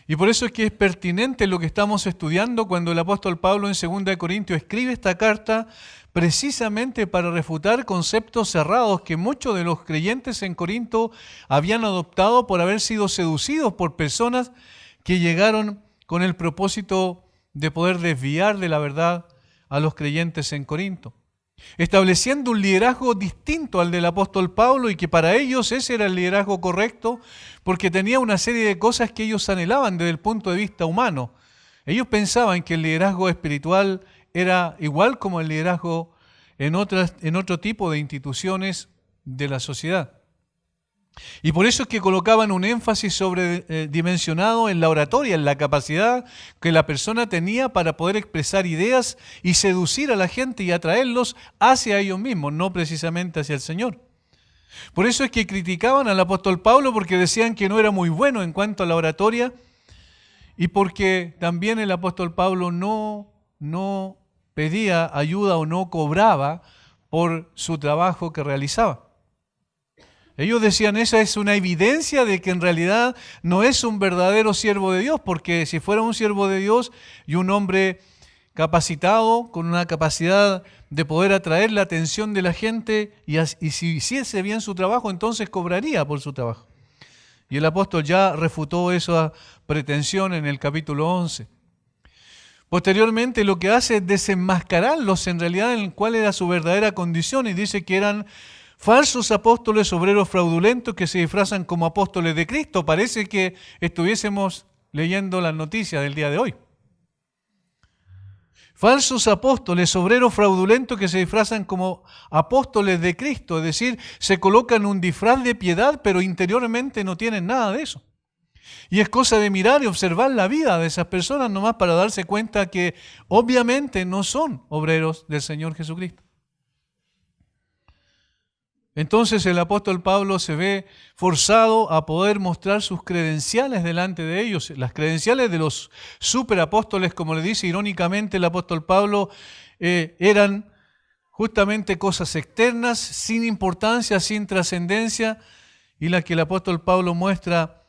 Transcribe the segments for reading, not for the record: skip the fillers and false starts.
Y por eso es que es pertinente lo que estamos estudiando cuando el apóstol Pablo en 2 Corintios escribe esta carta precisamente para refutar conceptos cerrados que muchos de los creyentes en Corinto habían adoptado por haber sido seducidos por personas que llegaron con el propósito de poder desviar de la verdad a los creyentes en Corinto, estableciendo un liderazgo distinto al del apóstol Pablo y que para ellos ese era el liderazgo correcto porque tenía una serie de cosas que ellos anhelaban desde el punto de vista humano. Ellos pensaban que el liderazgo espiritual era igual como el liderazgo en otro tipo de instituciones de la sociedad. Y por eso es que colocaban un énfasis sobredimensionado en la oratoria, en la capacidad que la persona tenía para poder expresar ideas y seducir a la gente y atraerlos hacia ellos mismos, no precisamente hacia el Señor. Por eso es que criticaban al apóstol Pablo porque decían que no era muy bueno en cuanto a la oratoria y porque también el apóstol Pablo no pedía ayuda o no cobraba por su trabajo que realizaba. Ellos decían, esa es una evidencia de que en realidad no es un verdadero siervo de Dios, porque si fuera un siervo de Dios y un hombre capacitado, con una capacidad de poder atraer la atención de la gente, y si hiciese bien su trabajo, entonces cobraría por su trabajo. Y el apóstol ya refutó esa pretensión en el capítulo 11. Posteriormente lo que hace es desenmascararlos en realidad en cuál era su verdadera condición, y dice que eran falsos apóstoles, obreros fraudulentos que se disfrazan como apóstoles de Cristo. Parece que estuviésemos leyendo las noticias del día de hoy. Falsos apóstoles, obreros fraudulentos que se disfrazan como apóstoles de Cristo, es decir, se colocan un disfraz de piedad, pero interiormente no tienen nada de eso. Y es cosa de mirar y observar la vida de esas personas nomás para darse cuenta que obviamente no son obreros del Señor Jesucristo. Entonces el apóstol Pablo se ve forzado a poder mostrar sus credenciales delante de ellos, las credenciales de los superapóstoles, como le dice irónicamente el apóstol Pablo, eran justamente cosas externas, sin importancia, sin trascendencia, y las que el apóstol Pablo muestra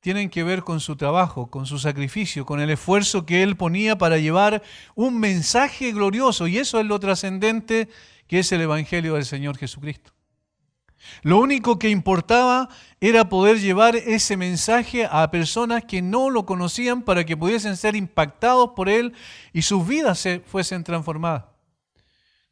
tienen que ver con su trabajo, con su sacrificio, con el esfuerzo que él ponía para llevar un mensaje glorioso, y eso es lo trascendente que es el Evangelio del Señor Jesucristo. Lo único que importaba era poder llevar ese mensaje a personas que no lo conocían para que pudiesen ser impactados por él y sus vidas se fuesen transformadas.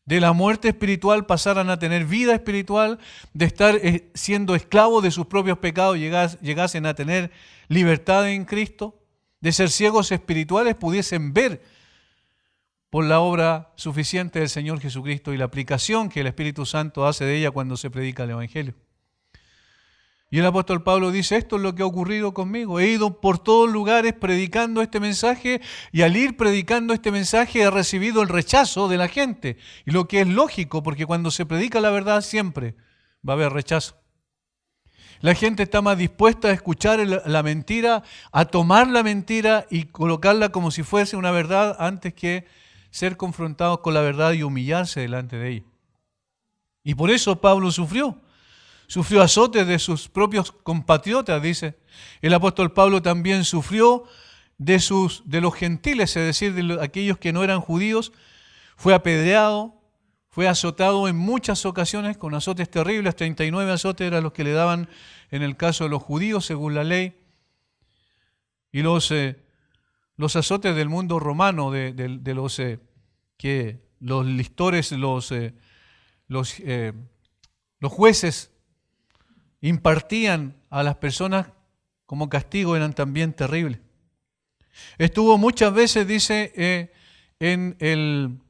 De la muerte espiritual pasaran a tener vida espiritual, de estar siendo esclavos de sus propios pecados llegasen a tener libertad en Cristo, de ser ciegos espirituales pudiesen ver por la obra suficiente del Señor Jesucristo y la aplicación que el Espíritu Santo hace de ella cuando se predica el Evangelio. Y el apóstol Pablo dice, esto es lo que ha ocurrido conmigo. He ido por todos lugares predicando este mensaje y al ir predicando este mensaje he recibido el rechazo de la gente. Y lo que es lógico, porque cuando se predica la verdad siempre va a haber rechazo. La gente está más dispuesta a escuchar la mentira, a tomar la mentira y colocarla como si fuese una verdad antes que ser confrontados con la verdad y humillarse delante de ella. Y por eso Pablo sufrió azotes de sus propios compatriotas, dice. El apóstol Pablo también sufrió de los gentiles, es decir, de aquellos que no eran judíos. Fue apedreado, fue azotado en muchas ocasiones con azotes terribles, 39 azotes eran los que le daban en el caso de los judíos según la ley. Y los azotes del mundo romano, de los listores, los jueces impartían a las personas como castigo eran también terribles. Estuvo muchas veces, dice, en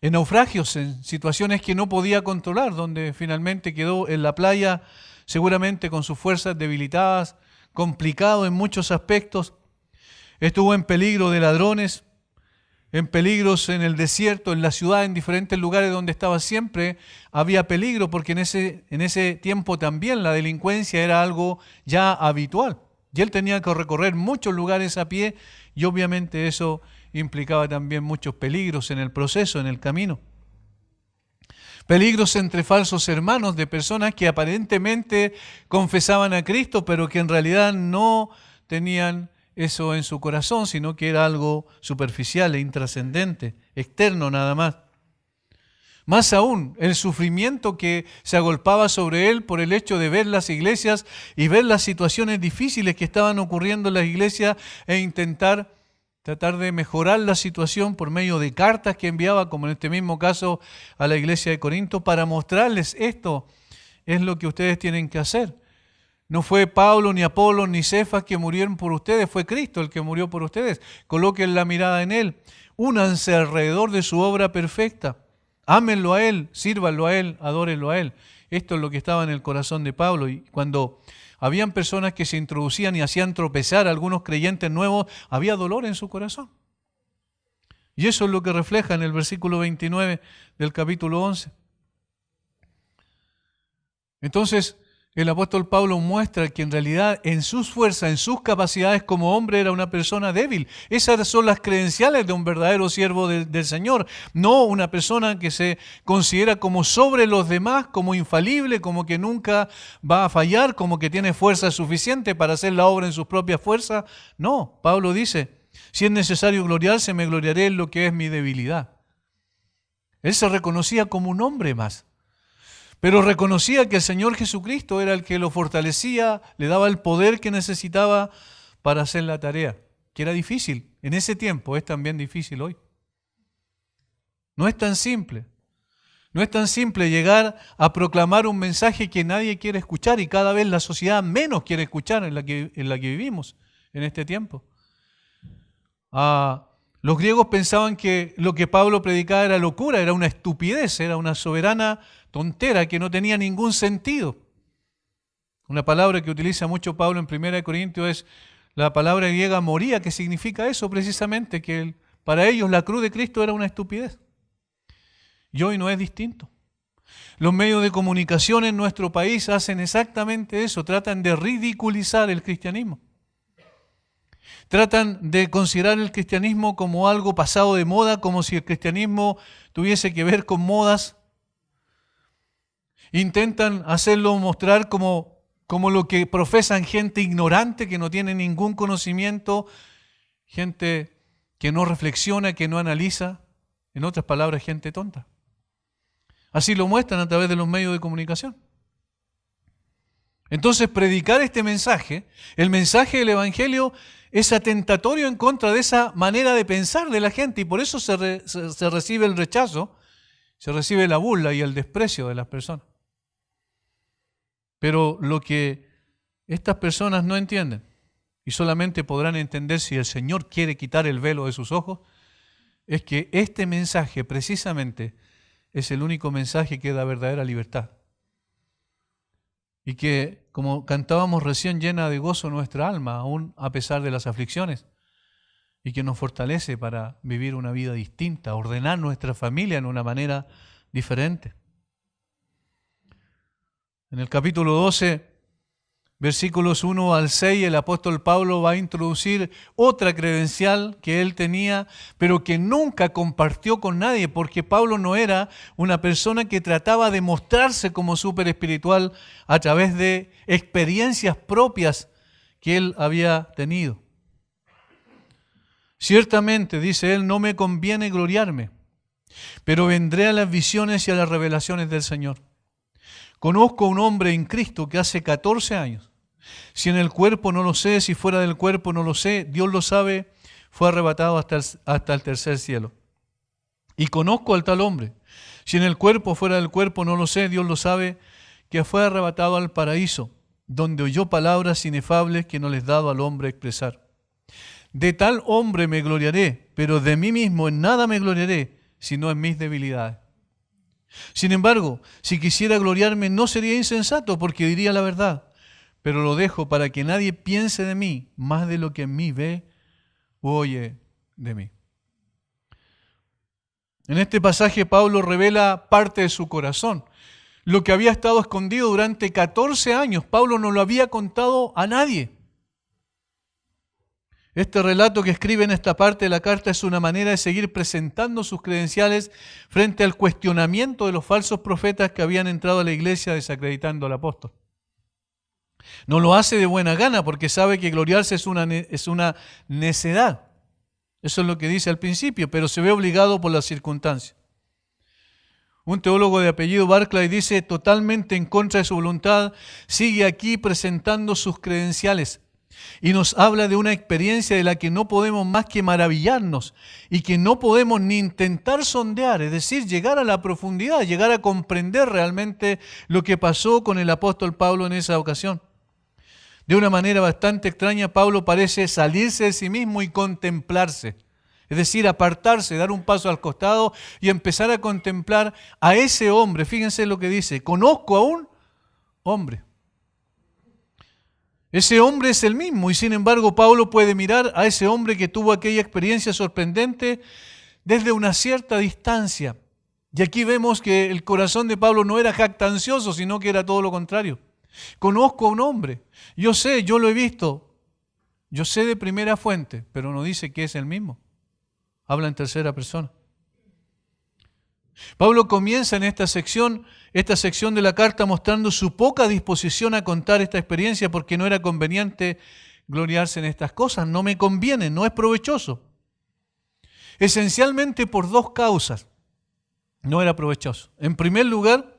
naufragios, en situaciones que no podía controlar, donde finalmente quedó en la playa, seguramente con sus fuerzas debilitadas, complicado en muchos aspectos. Estuvo en peligro de ladrones, en peligros en el desierto, en la ciudad, en diferentes lugares donde estaba siempre había peligro, porque en ese tiempo también la delincuencia era algo ya habitual. Y él tenía que recorrer muchos lugares a pie y obviamente eso implicaba también muchos peligros en el proceso, en el camino. Peligros entre falsos hermanos de personas que aparentemente confesaban a Cristo, pero que en realidad no tenían eso en su corazón, sino que era algo superficial e intrascendente, externo nada más. Más aún, el sufrimiento que se agolpaba sobre él por el hecho de ver las iglesias y ver las situaciones difíciles que estaban ocurriendo en las iglesias e intentar tratar de mejorar la situación por medio de cartas que enviaba, como en este mismo caso a la iglesia de Corinto, para mostrarles esto es lo que ustedes tienen que hacer. No fue Pablo, ni Apolo, ni Cefas que murieron por ustedes, fue Cristo el que murió por ustedes. Coloquen la mirada en Él, únanse alrededor de su obra perfecta. Ámenlo a Él, sírvanlo a Él, adórenlo a Él. Esto es lo que estaba en el corazón de Pablo. Y cuando habían personas que se introducían y hacían tropezar a algunos creyentes nuevos, había dolor en su corazón. Y eso es lo que refleja en el versículo 29 del capítulo 11. Entonces, el apóstol Pablo muestra que en realidad en sus fuerzas, en sus capacidades como hombre era una persona débil. Esas son las credenciales de un verdadero siervo del Señor. No una persona que se considera como sobre los demás, como infalible, como que nunca va a fallar, como que tiene fuerza suficiente para hacer la obra en sus propias fuerzas. No, Pablo dice, si es necesario gloriarse, me gloriaré en lo que es mi debilidad. Él se reconocía como un hombre más. Pero reconocía que el Señor Jesucristo era el que lo fortalecía, le daba el poder que necesitaba para hacer la tarea, que era difícil. En ese tiempo es también difícil hoy. No es tan simple. No es tan simple llegar a proclamar un mensaje que nadie quiere escuchar y cada vez la sociedad menos quiere escuchar en la que vivimos en este tiempo. Los griegos pensaban que lo que Pablo predicaba era locura, era una estupidez, era una soberana tontera que no tenía ningún sentido. Una palabra que utiliza mucho Pablo en 1 Corintios es la palabra griega moría, que significa eso precisamente, que para ellos la cruz de Cristo era una estupidez. Y hoy no es distinto. Los medios de comunicación en nuestro país hacen exactamente eso, tratan de ridiculizar el cristianismo. Tratan de considerar el cristianismo como algo pasado de moda, como si el cristianismo tuviese que ver con modas. Intentan hacerlo mostrar como lo que profesan gente ignorante, que no tiene ningún conocimiento, gente que no reflexiona, que no analiza, en otras palabras, gente tonta. Así lo muestran a través de los medios de comunicación. Entonces, predicar este mensaje, el mensaje del Evangelio, es atentatorio en contra de esa manera de pensar de la gente y por eso se recibe el rechazo, se recibe la burla y el desprecio de las personas. Pero lo que estas personas no entienden, y solamente podrán entender si el Señor quiere quitar el velo de sus ojos, es que este mensaje precisamente es el único mensaje que da verdadera libertad. Y que, como cantábamos recién, llena de gozo nuestra alma, aún a pesar de las aflicciones, y que nos fortalece para vivir una vida distinta, ordenar nuestra familia en una manera diferente. En el capítulo 12, versículos 1 al 6, el apóstol Pablo va a introducir otra credencial que él tenía, pero que nunca compartió con nadie, porque Pablo no era una persona que trataba de mostrarse como súper espiritual a través de experiencias propias que él había tenido. Ciertamente, dice él, no me conviene gloriarme, pero vendré a las visiones y a las revelaciones del Señor. Conozco a un hombre en Cristo que hace 14 años. Si en el cuerpo no lo sé, si fuera del cuerpo no lo sé, Dios lo sabe, fue arrebatado hasta el tercer cielo. Y conozco al tal hombre. Si en el cuerpo, fuera del cuerpo no lo sé, Dios lo sabe, que fue arrebatado al paraíso, donde oyó palabras inefables que no les dado al hombre expresar. De tal hombre me gloriaré, pero de mí mismo en nada me gloriaré, sino en mis debilidades. Sin embargo, si quisiera gloriarme no sería insensato porque diría la verdad, pero lo dejo para que nadie piense de mí más de lo que en mí ve o oye de mí. En este pasaje Pablo revela parte de su corazón, lo que había estado escondido durante 14 años. Pablo no lo había contado a nadie. Este relato que escribe en esta parte de la carta es una manera de seguir presentando sus credenciales frente al cuestionamiento de los falsos profetas que habían entrado a la iglesia desacreditando al apóstol. No lo hace de buena gana porque sabe que gloriarse es una necedad. Eso es lo que dice al principio, pero se ve obligado por las circunstancias. Un teólogo de apellido Barclay dice, totalmente en contra de su voluntad, sigue aquí presentando sus credenciales y nos habla de una experiencia de la que no podemos más que maravillarnos y que no podemos ni intentar sondear, es decir, llegar a la profundidad, llegar a comprender realmente lo que pasó con el apóstol Pablo en esa ocasión. De una manera bastante extraña, Pablo parece salirse de sí mismo y contemplarse. Es decir, apartarse, dar un paso al costado y empezar a contemplar a ese hombre. Fíjense lo que dice, conozco a un hombre. Ese hombre es el mismo y sin embargo Pablo puede mirar a ese hombre que tuvo aquella experiencia sorprendente desde una cierta distancia. Y aquí vemos que el corazón de Pablo no era jactancioso, sino que era todo lo contrario. Conozco a un hombre, yo sé, yo lo he visto, yo sé de primera fuente, pero no dice que es el mismo. Habla en tercera persona. Pablo comienza en esta sección de la carta mostrando su poca disposición a contar esta experiencia porque no era conveniente gloriarse en estas cosas. No me conviene, no es provechoso. Esencialmente por dos causas no era provechoso. En primer lugar,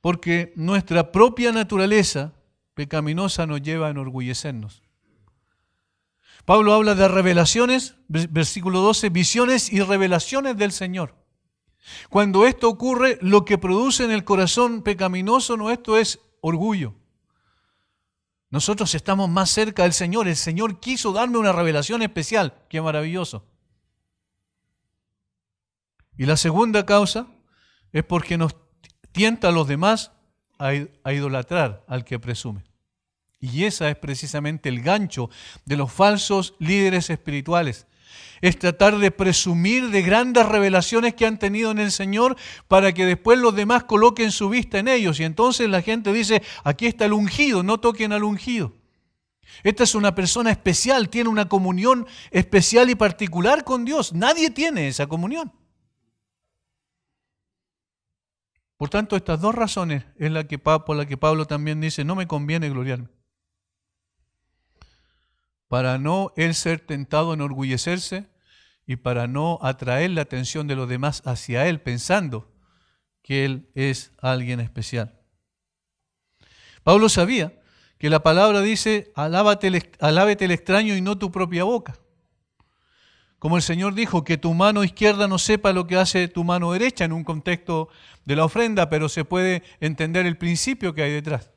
porque nuestra propia naturaleza pecaminosa nos lleva a enorgullecernos. Pablo habla de revelaciones, versículo 12, visiones y revelaciones del Señor. Cuando esto ocurre, lo que produce en el corazón pecaminoso nuestro es orgullo. Nosotros estamos más cerca del Señor. El Señor quiso darme una revelación especial. ¡Qué maravilloso! Y la segunda causa es porque nos tienta a los demás a idolatrar al que presume. Y esa es precisamente el gancho de los falsos líderes espirituales. Es tratar de presumir de grandes revelaciones que han tenido en el Señor para que después los demás coloquen su vista en ellos. Y entonces la gente dice, aquí está el ungido, no toquen al ungido. Esta es una persona especial, tiene una comunión especial y particular con Dios. Nadie tiene esa comunión. Por tanto, estas dos razones es por la que Pablo también dice, no me conviene gloriarme. Para no él ser tentado a enorgullecerse y para no atraer la atención de los demás hacia él, pensando que él es alguien especial. Pablo sabía que la palabra dice, alábate el extraño y no tu propia boca. Como el Señor dijo, que tu mano izquierda no sepa lo que hace tu mano derecha en un contexto de la ofrenda, pero se puede entender el principio que hay detrás.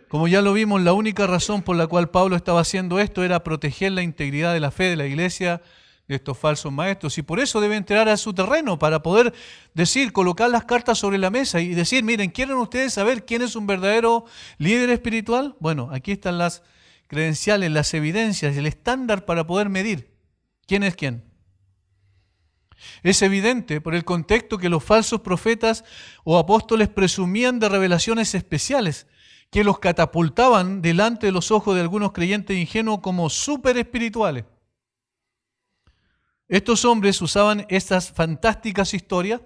Como ya lo vimos, la única razón por la cual Pablo estaba haciendo esto era proteger la integridad de la fe de la iglesia de estos falsos maestros. Y por eso debe entrar a su terreno para poder decir, colocar las cartas sobre la mesa y decir, miren, ¿quieren ustedes saber quién es un verdadero líder espiritual? Bueno, aquí están las credenciales, las evidencias, el estándar para poder medir quién es quién. Es evidente por el contexto que los falsos profetas o apóstoles presumían de revelaciones especiales que los catapultaban delante de los ojos de algunos creyentes ingenuos como súper espirituales. Estos hombres usaban estas fantásticas historias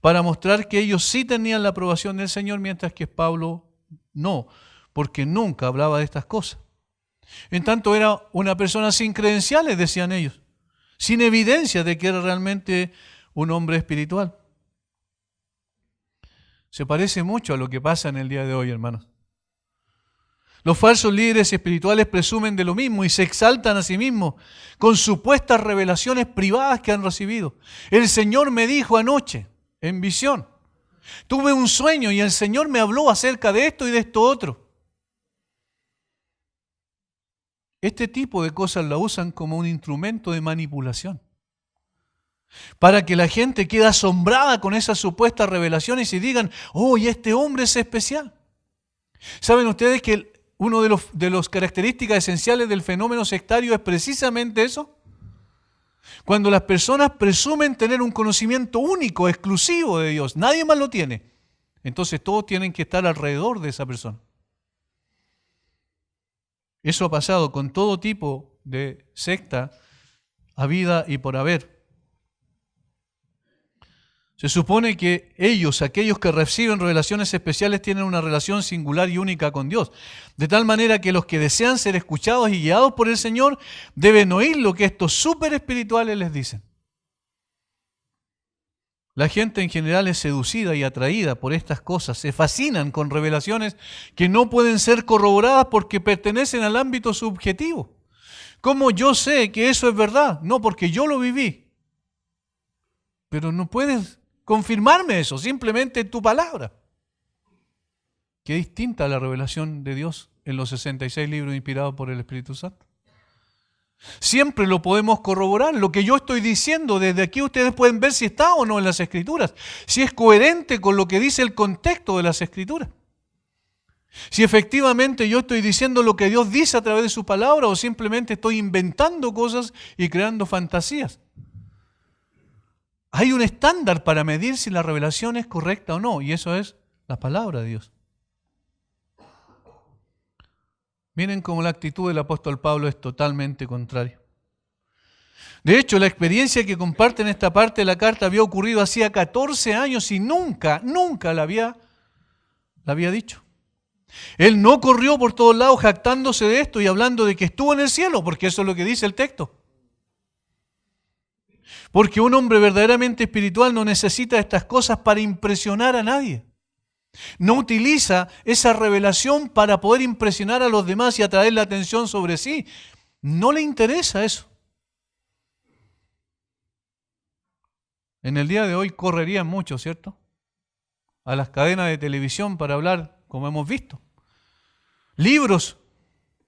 para mostrar que ellos sí tenían la aprobación del Señor, mientras que Pablo no, porque nunca hablaba de estas cosas. En tanto era una persona sin credenciales, decían ellos, sin evidencia de que era realmente un hombre espiritual. Se parece mucho a lo que pasa en el día de hoy, hermanos. Los falsos líderes espirituales presumen de lo mismo y se exaltan a sí mismos con supuestas revelaciones privadas que han recibido. El Señor me dijo anoche, en visión, tuve un sueño y el Señor me habló acerca de esto y de esto otro. Este tipo de cosas la usan como un instrumento de manipulación, para que la gente quede asombrada con esas supuestas revelaciones y digan, oh, y este hombre es especial. ¿Saben ustedes que uno de las características esenciales del fenómeno sectario es precisamente eso? Cuando las personas presumen tener un conocimiento único, exclusivo de Dios, nadie más lo tiene, entonces todos tienen que estar alrededor de esa persona. Eso ha pasado con todo tipo de secta, habida y por haber. Se supone que ellos, aquellos que reciben revelaciones especiales, tienen una relación singular y única con Dios. De tal manera que los que desean ser escuchados y guiados por el Señor deben oír lo que estos súper espirituales les dicen. La gente en general es seducida y atraída por estas cosas. Se fascinan con revelaciones que no pueden ser corroboradas porque pertenecen al ámbito subjetivo. ¿Cómo yo sé que eso es verdad? No, porque yo lo viví. Pero no puedes confirmarme eso, simplemente tu palabra. Qué distinta a la revelación de Dios en los 66 libros inspirados por el Espíritu Santo. Siempre lo podemos corroborar. Lo que yo estoy diciendo, desde aquí ustedes pueden ver si está o no en las Escrituras, si es coherente con lo que dice el contexto de las Escrituras. Si efectivamente yo estoy diciendo lo que Dios dice a través de su palabra o simplemente estoy inventando cosas y creando fantasías. Hay un estándar para medir si la revelación es correcta o no, y eso es la palabra de Dios. Miren cómo la actitud del apóstol Pablo es totalmente contraria. De hecho, la experiencia que comparte en esta parte de la carta había ocurrido hacía 14 años y nunca la había dicho. Él no corrió por todos lados jactándose de esto y hablando de que estuvo en el cielo, porque eso es lo que dice el texto. Porque un hombre verdaderamente espiritual no necesita estas cosas para impresionar a nadie. No utiliza esa revelación para poder impresionar a los demás y atraer la atención sobre sí. No le interesa eso. En el día de hoy correrían mucho, ¿cierto? A las cadenas de televisión para hablar, como hemos visto. Libros.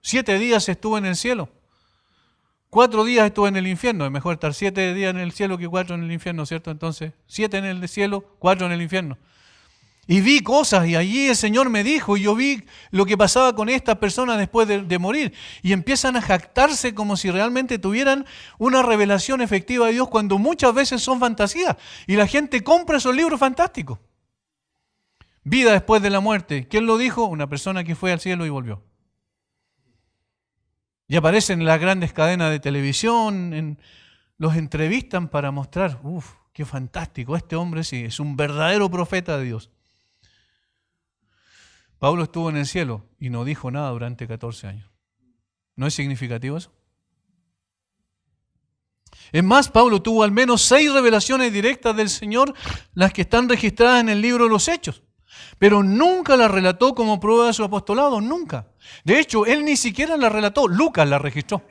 7 días estuvo en el cielo. 4 días estuve en el infierno. Es mejor estar 7 días en el cielo que 4 en el infierno, ¿cierto? Entonces, 7 en el cielo, 4 en el infierno. Y vi cosas y allí el Señor me dijo y yo vi lo que pasaba con estas personas después de morir. Y empiezan a jactarse como si realmente tuvieran una revelación efectiva de Dios cuando muchas veces son fantasías. Y la gente compra esos libros fantásticos. Vida después de la muerte. ¿Quién lo dijo? Una persona que fue al cielo y volvió. Y aparecen en las grandes cadenas de televisión, los entrevistan para mostrar, qué fantástico, este hombre sí, es un verdadero profeta de Dios. Pablo estuvo en el cielo y no dijo nada durante 14 años. ¿No es significativo eso? Es más, Pablo tuvo al menos 6 revelaciones directas del Señor, las que están registradas en el libro de los Hechos. Pero nunca las relató como prueba de su apostolado, nunca. De hecho, él ni siquiera las relató, Lucas las registró.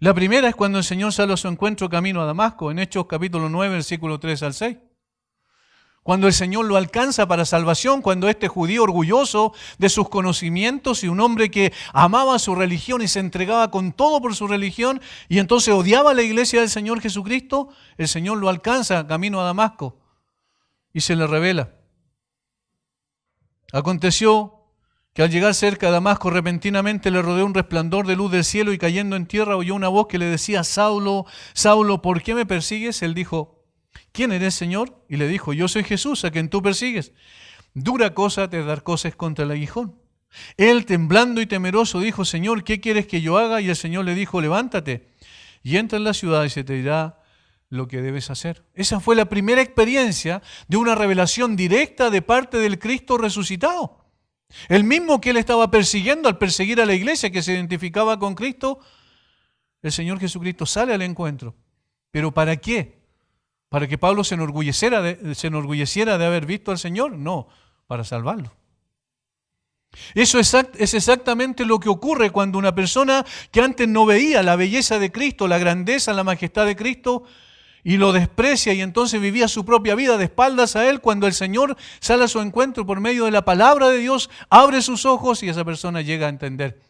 La primera es cuando el Señor sale a su encuentro camino a Damasco, en Hechos capítulo 9, versículo 3 al 6. Cuando el Señor lo alcanza para salvación, cuando este judío orgulloso de sus conocimientos y un hombre que amaba su religión y se entregaba con todo por su religión y entonces odiaba a la iglesia del Señor Jesucristo, el Señor lo alcanza camino a Damasco y se le revela. Aconteció que al llegar cerca de Damasco repentinamente le rodeó un resplandor de luz del cielo y cayendo en tierra oyó una voz que le decía, Saulo, Saulo, ¿por qué me persigues? Él dijo, ¿quién eres, Señor? Y le dijo, yo soy Jesús, a quien tú persigues. Dura cosa te dar cosas contra el aguijón. Él, temblando y temeroso, dijo, Señor, ¿qué quieres que yo haga? Y el Señor le dijo, levántate y entra en la ciudad y se te dirá lo que debes hacer. Esa fue la primera experiencia de una revelación directa de parte del Cristo resucitado. El mismo que él estaba persiguiendo al perseguir a la iglesia que se identificaba con Cristo, el Señor Jesucristo sale al encuentro. ¿Pero para qué? ¿Para que Pablo se enorgulleciera de haber visto al Señor? No, para salvarlo. Eso es exactamente lo que ocurre cuando una persona que antes no veía la belleza de Cristo, la grandeza, la majestad de Cristo, y lo desprecia y entonces vivía su propia vida de espaldas a Él, cuando el Señor sale a su encuentro por medio de la palabra de Dios, abre sus ojos y esa persona llega a entender,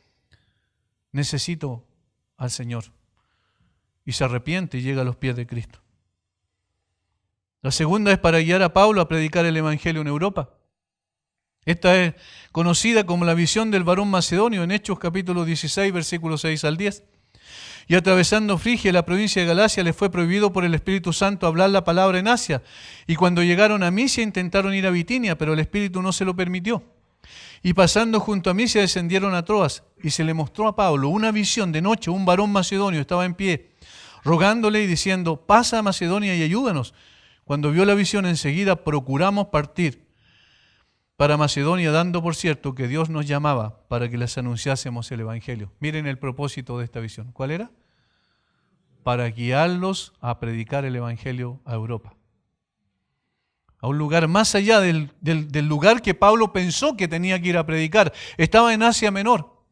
necesito al Señor. Y se arrepiente y llega a los pies de Cristo. La segunda es para guiar a Pablo a predicar el Evangelio en Europa. Esta es conocida como la visión del varón macedonio en Hechos capítulo 16, versículos 6 al 10. Y atravesando Frigia, la provincia de Galacia, les fue prohibido por el Espíritu Santo hablar la palabra en Asia. Y cuando llegaron a Misia intentaron ir a Bitinia, pero el Espíritu no se lo permitió. Y pasando junto a Misia descendieron a Troas. Y se le mostró a Pablo una visión de noche, un varón macedonio estaba en pie, rogándole y diciendo, pasa a Macedonia y ayúdanos. Cuando vio la visión, enseguida procuramos partir para Macedonia, dando por cierto que Dios nos llamaba para que les anunciásemos el Evangelio. Miren el propósito de esta visión. ¿Cuál era? Para guiarlos a predicar el Evangelio a Europa. A un lugar más allá del lugar que Pablo pensó que tenía que ir a predicar. Estaba en Asia Menor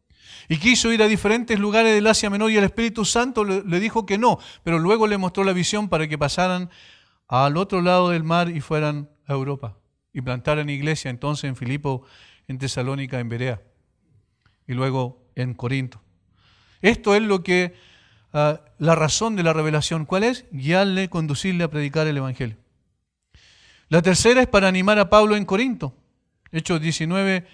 y quiso ir a diferentes lugares del Asia Menor y el Espíritu Santo le dijo que no, pero luego le mostró la visión para que pasaran al otro lado del mar y fueran a Europa y plantaran iglesia entonces en Filipo, en Tesalónica, en Berea y luego en Corinto. Esto es lo que la razón de la revelación. ¿Cuál es? Guiarle, conducirle a predicar el Evangelio. La tercera es para animar a Pablo en Corinto. Hechos 18,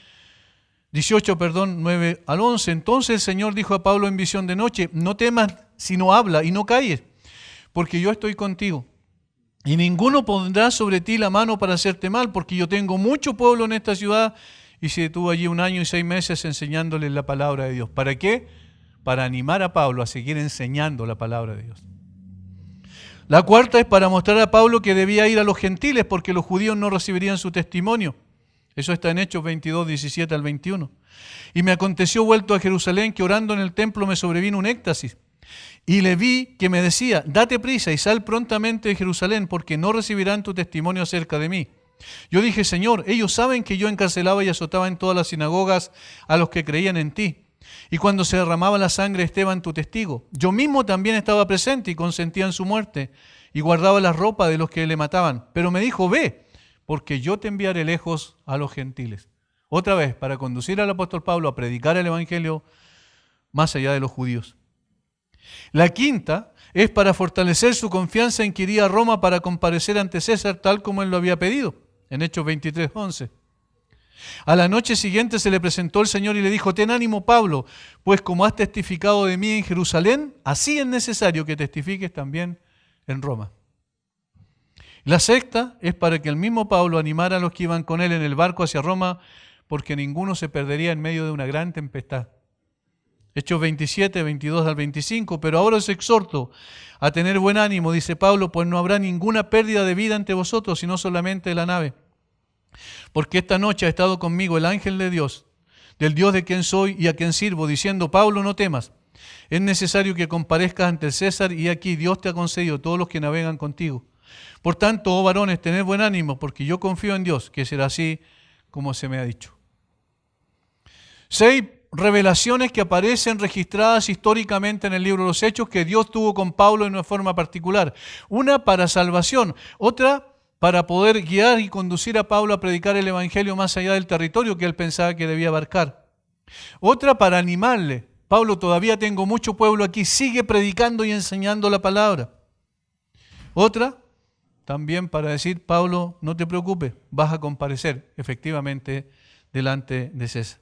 9 al 11. Entonces el Señor dijo a Pablo en visión de noche, no temas, sino habla y no calles, porque yo estoy contigo. Y ninguno pondrá sobre ti la mano para hacerte mal, porque yo tengo mucho pueblo en esta ciudad. Y se detuvo allí 1 año y 6 meses enseñándoles la palabra de Dios. ¿Para qué? Para animar a Pablo a seguir enseñando la palabra de Dios. La cuarta es para mostrar a Pablo que debía ir a los gentiles porque los judíos no recibirían su testimonio. Eso está en Hechos 22, 17 al 21. Y me aconteció vuelto a Jerusalén que orando en el templo me sobrevino un éxtasis. Y le vi que me decía, date prisa y sal prontamente de Jerusalén porque no recibirán tu testimonio acerca de mí. Yo dije, Señor, ellos saben que yo encarcelaba y azotaba en todas las sinagogas a los que creían en ti. Y cuando se derramaba la sangre de Esteban, tu testigo, yo mismo también estaba presente y consentía en su muerte y guardaba la ropa de los que le mataban. Pero me dijo, ve, porque yo te enviaré lejos a los gentiles. Otra vez, para conducir al apóstol Pablo a predicar el Evangelio más allá de los judíos. La quinta es para fortalecer su confianza en que iría a Roma para comparecer ante César tal como él lo había pedido, en Hechos 23, 11. A la noche siguiente se le presentó el Señor y le dijo, ten ánimo Pablo, pues como has testificado de mí en Jerusalén, así es necesario que testifiques también en Roma. La sexta es para que el mismo Pablo animara a los que iban con él en el barco hacia Roma, porque ninguno se perdería en medio de una gran tempestad. Hechos 27, 22 al 25, pero ahora os exhorto a tener buen ánimo, dice Pablo, pues no habrá ninguna pérdida de vida ante vosotros, sino solamente de la nave. Porque esta noche ha estado conmigo el ángel de Dios, del Dios de quien soy y a quien sirvo, diciendo, Pablo, no temas, es necesario que comparezcas ante el César y aquí Dios te ha concedido todos los que navegan contigo. Por tanto, oh varones, tened buen ánimo, porque yo confío en Dios, que será así como se me ha dicho. 6 revelaciones que aparecen registradas históricamente en el libro de los Hechos que Dios tuvo con Pablo en una forma particular. Una para salvación, otra para poder guiar y conducir a Pablo a predicar el Evangelio más allá del territorio que él pensaba que debía abarcar. Otra para animarle. Pablo, todavía tengo mucho pueblo aquí, sigue predicando y enseñando la palabra. Otra también para decir, Pablo, no te preocupes, vas a comparecer efectivamente delante de César.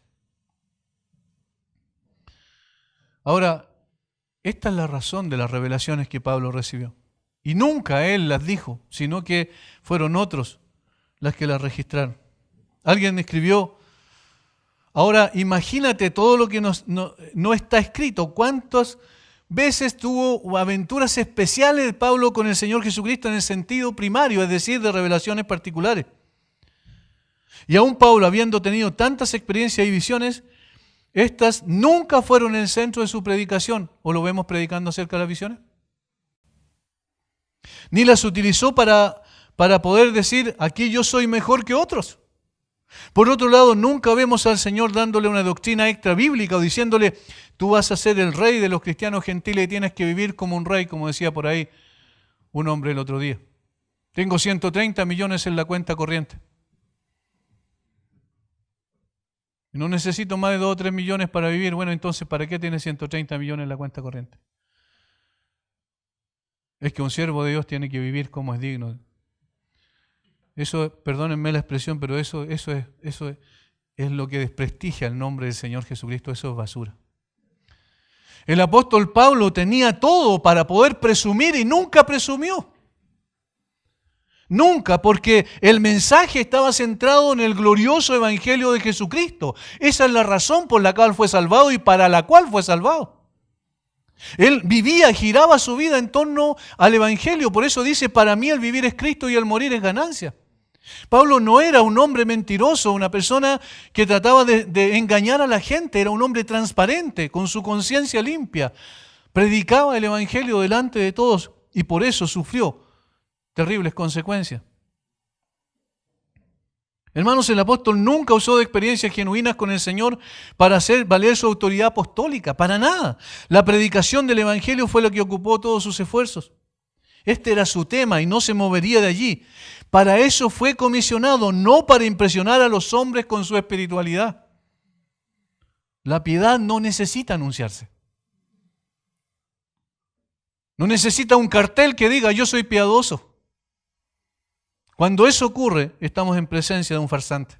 Ahora, esta es la razón de las revelaciones que Pablo recibió. Y nunca él las dijo, sino que fueron otros las que las registraron. Alguien escribió, ahora imagínate todo lo que no está escrito. ¿Cuántas veces tuvo aventuras especiales Pablo con el Señor Jesucristo en el sentido primario, es decir, de revelaciones particulares? Y aún Pablo, habiendo tenido tantas experiencias y visiones, estas nunca fueron el centro de su predicación. ¿O lo vemos predicando acerca de las visiones? Ni las utilizó para poder decir, aquí yo soy mejor que otros. Por otro lado, nunca vemos al Señor dándole una doctrina extra bíblica o diciéndole, tú vas a ser el rey de los cristianos gentiles y tienes que vivir como un rey, como decía por ahí un hombre el otro día. Tengo 130 millones en la cuenta corriente. No necesito más de 2 o 3 millones para vivir. Bueno, entonces, ¿para qué tiene 130 millones en la cuenta corriente? Es que un siervo de Dios tiene que vivir como es digno. Eso, perdónenme la expresión, pero eso es lo que desprestigia el nombre del Señor Jesucristo. Eso es basura. El apóstol Pablo tenía todo para poder presumir y nunca presumió. Nunca, porque el mensaje estaba centrado en el glorioso evangelio de Jesucristo. Esa es la razón por la cual fue salvado y para la cual fue salvado. Él vivía, giraba su vida en torno al Evangelio. Por eso dice, para mí el vivir es Cristo y el morir es ganancia. Pablo no era un hombre mentiroso, una persona que trataba de engañar a la gente. Era un hombre transparente, con su conciencia limpia. Predicaba el Evangelio delante de todos y por eso sufrió terribles consecuencias. Hermanos, el apóstol nunca usó de experiencias genuinas con el Señor para hacer valer su autoridad apostólica, para nada. La predicación del Evangelio fue lo que ocupó todos sus esfuerzos. Este era su tema y no se movería de allí. Para eso fue comisionado, no para impresionar a los hombres con su espiritualidad. La piedad no necesita anunciarse. No necesita un cartel que diga yo soy piadoso. Cuando eso ocurre, estamos en presencia de un farsante.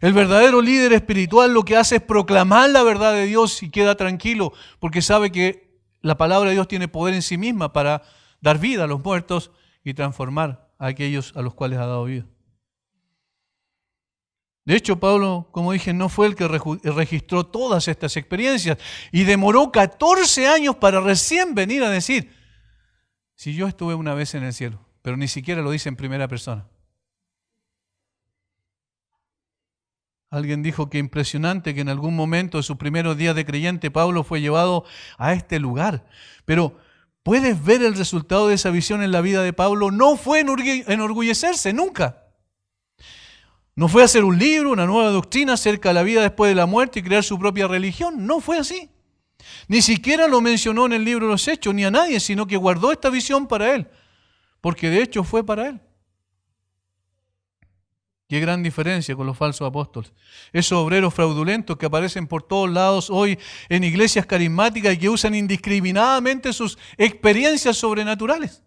El verdadero líder espiritual lo que hace es proclamar la verdad de Dios y queda tranquilo porque sabe que la palabra de Dios tiene poder en sí misma para dar vida a los muertos y transformar a aquellos a los cuales ha dado vida. De hecho, Pablo, como dije, no fue el que registró todas estas experiencias y demoró 14 años para recién venir a decir, si yo estuve una vez en el cielo, pero ni siquiera lo dice en primera persona. Alguien dijo que impresionante que en algún momento de sus primeros días de creyente Pablo fue llevado a este lugar. Pero puedes ver el resultado de esa visión en la vida de Pablo. No fue enorgullecerse, nunca. No fue hacer un libro, una nueva doctrina acerca de la vida después de la muerte y crear su propia religión. No fue así. Ni siquiera lo mencionó en el libro de los Hechos, ni a nadie, sino que guardó esta visión para él. Porque de hecho fue para él. Qué gran diferencia con los falsos apóstoles. Esos obreros fraudulentos que aparecen por todos lados hoy en iglesias carismáticas y que usan indiscriminadamente sus experiencias sobrenaturales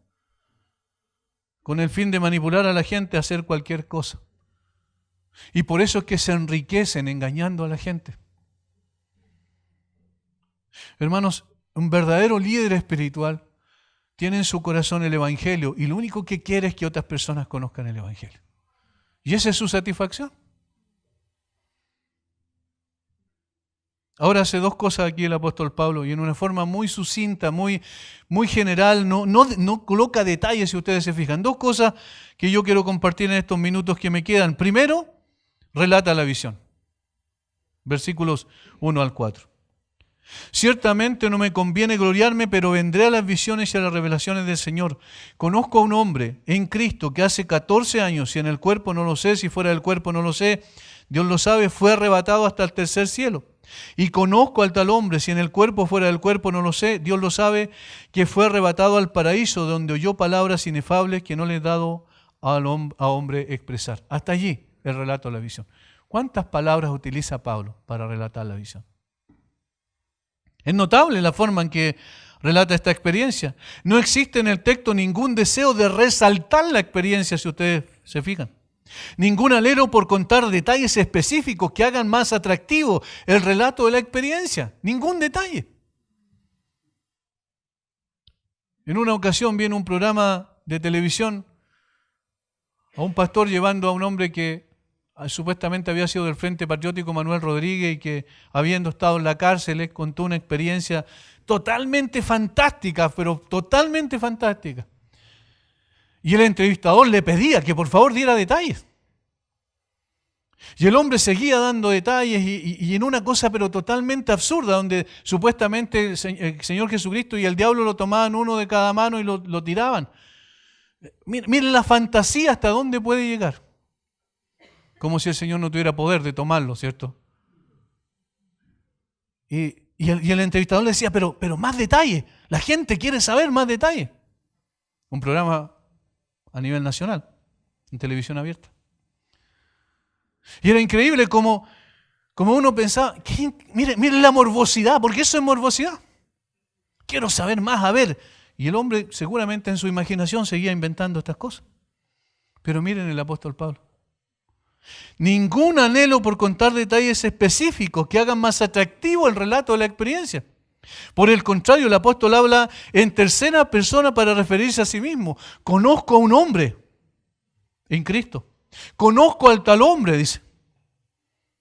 con el fin de manipular a la gente a hacer cualquier cosa. Y por eso es que se enriquecen engañando a la gente. Hermanos, un verdadero líder espiritual tiene en su corazón el Evangelio y lo único que quiere es que otras personas conozcan el Evangelio. Y esa es su satisfacción. Ahora hace dos cosas aquí el apóstol Pablo y en una forma muy sucinta, muy general, no coloca detalles si ustedes se fijan. Dos cosas que yo quiero compartir en estos minutos que me quedan. Primero, relata la visión. Versículos 1 al 4. Ciertamente no me conviene gloriarme, pero vendré a las visiones y a las revelaciones del Señor. Conozco a un hombre en Cristo que hace 14 años, si en el cuerpo no lo sé, si fuera del cuerpo no lo sé, Dios lo sabe, fue arrebatado hasta el tercer cielo. Y conozco al tal hombre, si en el cuerpo fuera del cuerpo no lo sé, Dios lo sabe, que fue arrebatado al paraíso, donde oyó palabras inefables que no le he dado a hombre expresar. Hasta allí el relato de la visión. ¿Cuántas palabras utiliza Pablo para relatar la visión? Es notable la forma en que relata esta experiencia. No existe en el texto ningún deseo de resaltar la experiencia, si ustedes se fijan. Ningún anhelo por contar detalles específicos que hagan más atractivo el relato de la experiencia. Ningún detalle. En una ocasión vi en un programa de televisión a un pastor llevando a un hombre que supuestamente había sido del Frente Patriótico, Manuel Rodríguez, y que habiendo estado en la cárcel les contó una experiencia totalmente fantástica, pero totalmente fantástica. Y el entrevistador le pedía que por favor diera detalles. Y el hombre seguía dando detalles y en una cosa pero totalmente absurda, donde supuestamente el Señor Jesucristo y el diablo lo tomaban uno de cada mano y lo tiraban. Miren la fantasía hasta dónde puede llegar. Como si el Señor no tuviera poder de tomarlo, ¿cierto? Y el entrevistador le decía, pero más detalle. La gente quiere saber más detalle. Un programa a nivel nacional, en televisión abierta. Y era increíble como uno pensaba, miren la morbosidad, porque eso es morbosidad. Quiero saber más, a ver. Y el hombre seguramente en su imaginación seguía inventando estas cosas. Pero miren el apóstol Pablo. Ningún anhelo por contar detalles específicos que hagan más atractivo el relato de la experiencia. Por el contrario, el apóstol habla en tercera persona para referirse a sí mismo. Conozco a un hombre en Cristo. Conozco al tal hombre, dice.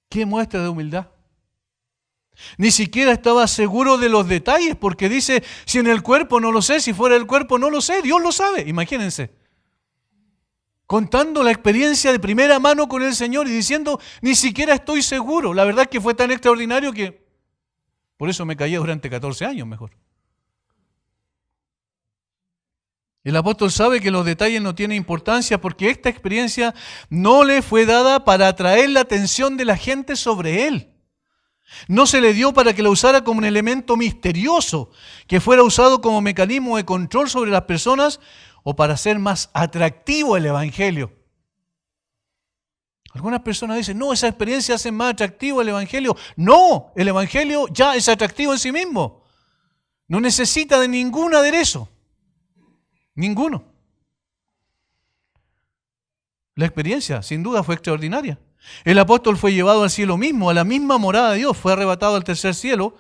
¿Qué muestra de humildad? Ni siquiera estaba seguro de los detalles, porque dice, si en el cuerpo no lo sé, si fuera del cuerpo no lo sé, Dios lo sabe. Imagínense. Contando la experiencia de primera mano con el Señor y diciendo, ni siquiera estoy seguro. La verdad es que fue tan extraordinario que por eso me callé durante 14 años mejor. El apóstol sabe que los detalles no tienen importancia porque esta experiencia no le fue dada para atraer la atención de la gente sobre él. No se le dio para que la usara como un elemento misterioso, que fuera usado como mecanismo de control sobre las personas o para hacer más atractivo el Evangelio. Algunas personas dicen, no, esa experiencia hace más atractivo el Evangelio. No, el Evangelio ya es atractivo en sí mismo. No necesita de ningún aderezo. Ninguno. La experiencia, sin duda, fue extraordinaria. El apóstol fue llevado al cielo mismo, a la misma morada de Dios. Fue arrebatado al tercer cielo.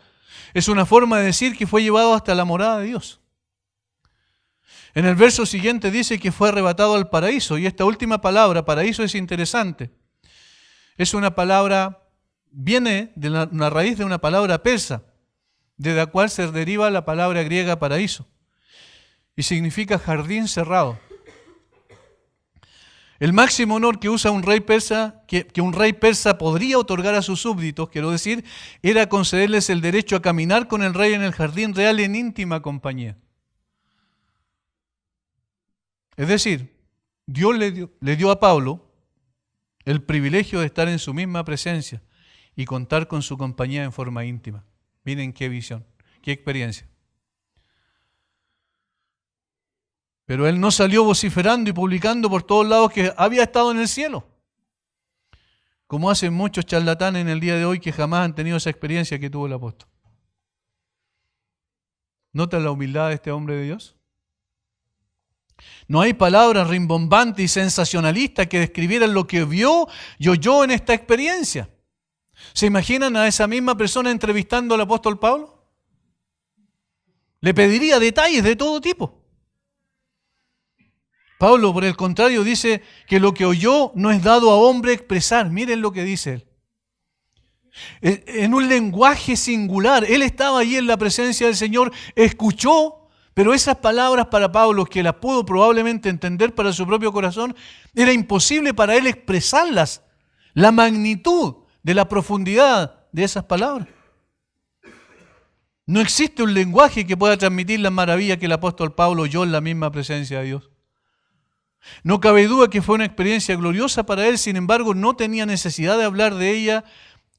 Es una forma de decir que fue llevado hasta la morada de Dios. En el verso siguiente dice que fue arrebatado al paraíso. Y esta última palabra, paraíso, es interesante. Es una palabra, viene de una raíz de una palabra persa, de la cual se deriva la palabra griega paraíso. Y significa jardín cerrado. El máximo honor que usa un rey persa, que un rey persa podría otorgar a sus súbditos, quiero decir, era concederles el derecho a caminar con el rey en el jardín real en íntima compañía. Es decir, Dios le dio a Pablo el privilegio de estar en su misma presencia y contar con su compañía en forma íntima. Miren qué visión, qué experiencia. Pero él no salió vociferando y publicando por todos lados que había estado en el cielo, como hacen muchos charlatanes en el día de hoy que jamás han tenido esa experiencia que tuvo el apóstol. ¿Nota la humildad de este hombre de Dios? No hay palabras rimbombantes y sensacionalistas que describieran lo que vio y oyó en esta experiencia. ¿Se imaginan a esa misma persona entrevistando al apóstol Pablo? Le pediría detalles de todo tipo. Pablo, por el contrario, dice que lo que oyó no es dado a hombre expresar. Miren lo que dice él. En un lenguaje singular. Él estaba allí en la presencia del Señor, escuchó. Pero esas palabras para Pablo, que las pudo probablemente entender para su propio corazón, era imposible para él expresarlas. La magnitud de la profundidad de esas palabras. No existe un lenguaje que pueda transmitir la maravilla que el apóstol Pablo oyó en la misma presencia de Dios. No cabe duda que fue una experiencia gloriosa para él, sin embargo, no tenía necesidad de hablar de ella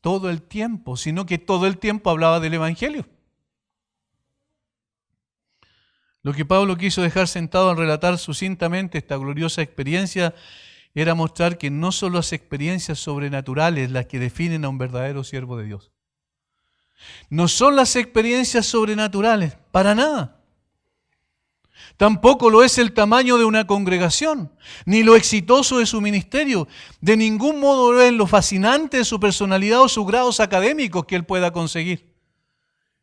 todo el tiempo, sino que todo el tiempo hablaba del Evangelio. Lo que Pablo quiso dejar sentado al relatar sucintamente esta gloriosa experiencia era mostrar que no son las experiencias sobrenaturales las que definen a un verdadero siervo de Dios. No son las experiencias sobrenaturales, para nada. Tampoco lo es el tamaño de una congregación, ni lo exitoso de su ministerio. De ningún modo lo es lo fascinante de su personalidad o sus grados académicos que él pueda conseguir.